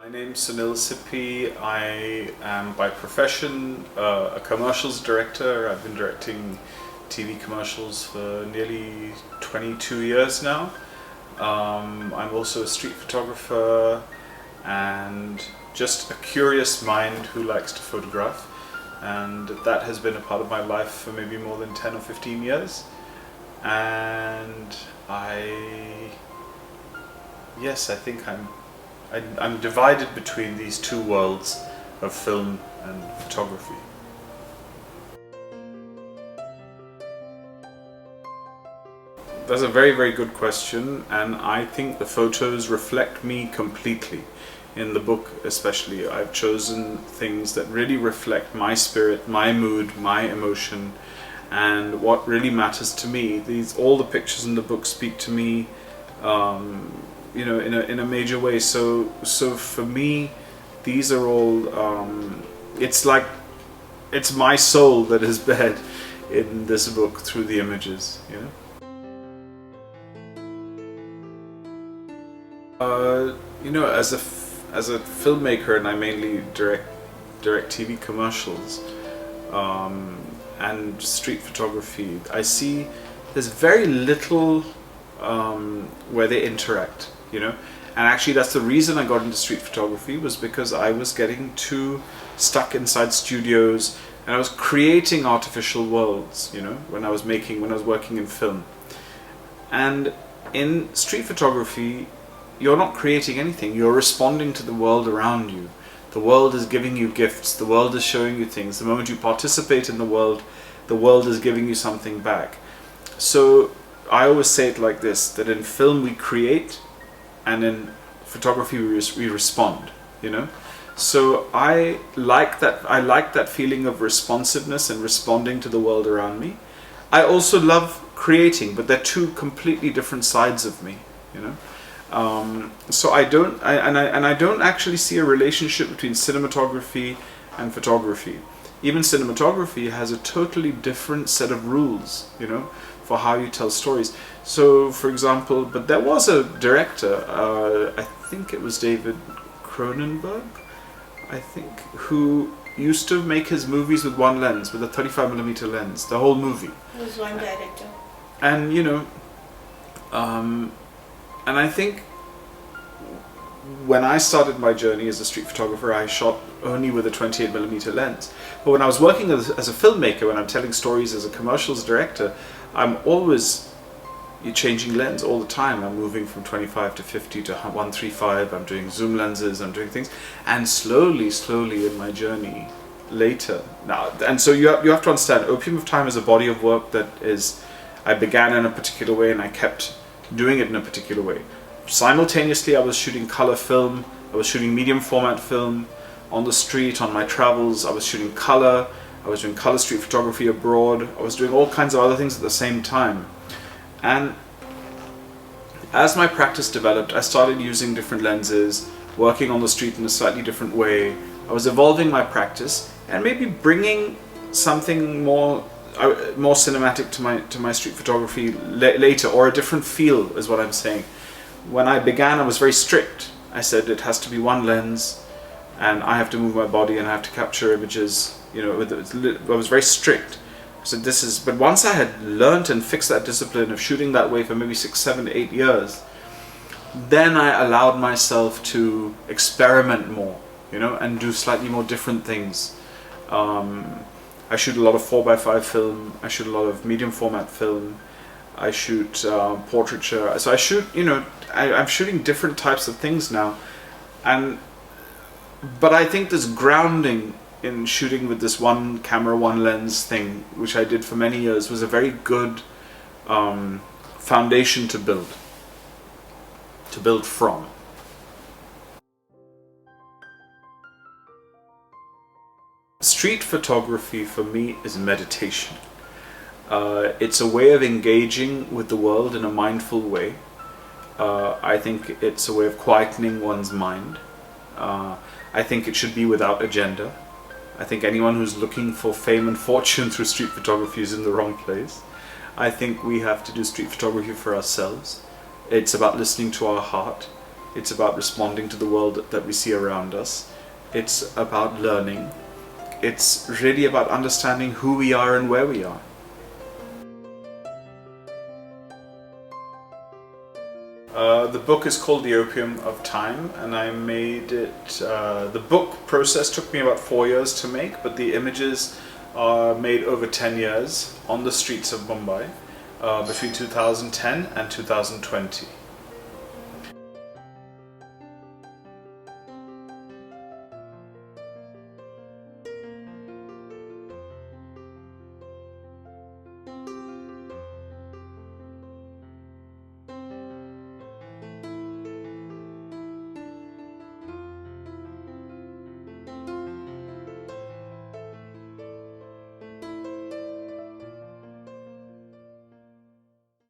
My name's Sunhil Sippy. I am by profession a commercials director. I've been directing TV commercials for nearly 22 years now. I'm also a street photographer and just a curious mind who likes to photograph, and that has been a part of my life for maybe more than 10 or 15 years. And I think I'm divided between these two worlds of film and photography. That's a very, very good question, and I think the photos reflect me completely. In the book especially, I've chosen things that really reflect my spirit, my mood, my emotion, and what really matters to me. All the pictures in the book speak to me, in a major way. So for me, these are all. It's like it's my soul that is bared in this book through the images. As a filmmaker, and I mainly direct TV commercials and street photography, I see there's very little where they interact, and actually that's the reason I got into street photography, was because I was getting too stuck inside studios and I was creating artificial worlds, when I was working in film. And in street photography, you're not creating anything, you're responding to the world around you. The world is giving you gifts, the world is showing you things. The moment you participate in the world is giving you something back. So I always say it like this, that in film we create, and in photography we respond, So I like that feeling of responsiveness and responding to the world around me. I also love creating, but they're two completely different sides of me, So I don't actually see a relationship between cinematography and photography. Even cinematography has a totally different set of rules, for how you tell stories. So, for example, but there was a director, I think it was David Cronenberg, who used to make his movies with one lens, with a 35mm lens, the whole movie. He was one director. And and I think when I started my journey as a street photographer, I shot only with a 28mm lens. But when I was working as a filmmaker, when I'm telling stories as a commercials director, I'm always changing lens all the time. I'm moving from 25 to 50 to 135. I'm doing zoom lenses. I'm doing things, and slowly in my journey later now. And so you have to understand, Opium of Time is a body of work that is. I began in a particular way, and I kept doing it in a particular way. Simultaneously, I was shooting color film, I was shooting medium format film on the street, on my travels, I was shooting color, I was doing color street photography abroad, I was doing all kinds of other things at the same time. And as my practice developed, I started using different lenses, working on the street in a slightly different way. I was evolving my practice and maybe bringing something more cinematic to my street photography later, or a different feel is what I'm saying. When I began, I was very strict. I said it has to be one lens, and I have to move my body, and I have to capture images. I was very strict. So but once I had learnt and fixed that discipline of shooting that way for maybe 6, 7, 8 years, then I allowed myself to experiment more, and do slightly more different things. I shoot a lot of 4x5 film, I shoot a lot of medium format film, I shoot portraiture. So I shoot, I'm shooting different types of things now. But I think this grounding in shooting with this one camera, one lens thing, which I did for many years, was a very good foundation to build from. Street photography for me is meditation. It's a way of engaging with the world in a mindful way. I think it's a way of quietening one's mind. I think it should be without agenda. I think anyone who's looking for fame and fortune through street photography is in the wrong place. I think we have to do street photography for ourselves. It's about listening to our heart. It's about responding to the world that we see around us. It's about learning. It's really about understanding who we are and where we are. The book is called The Opium of Time, and I made it. The book process took me about 4 years to make, but the images are made over 10 years on the streets of Mumbai between 2010 and 2020.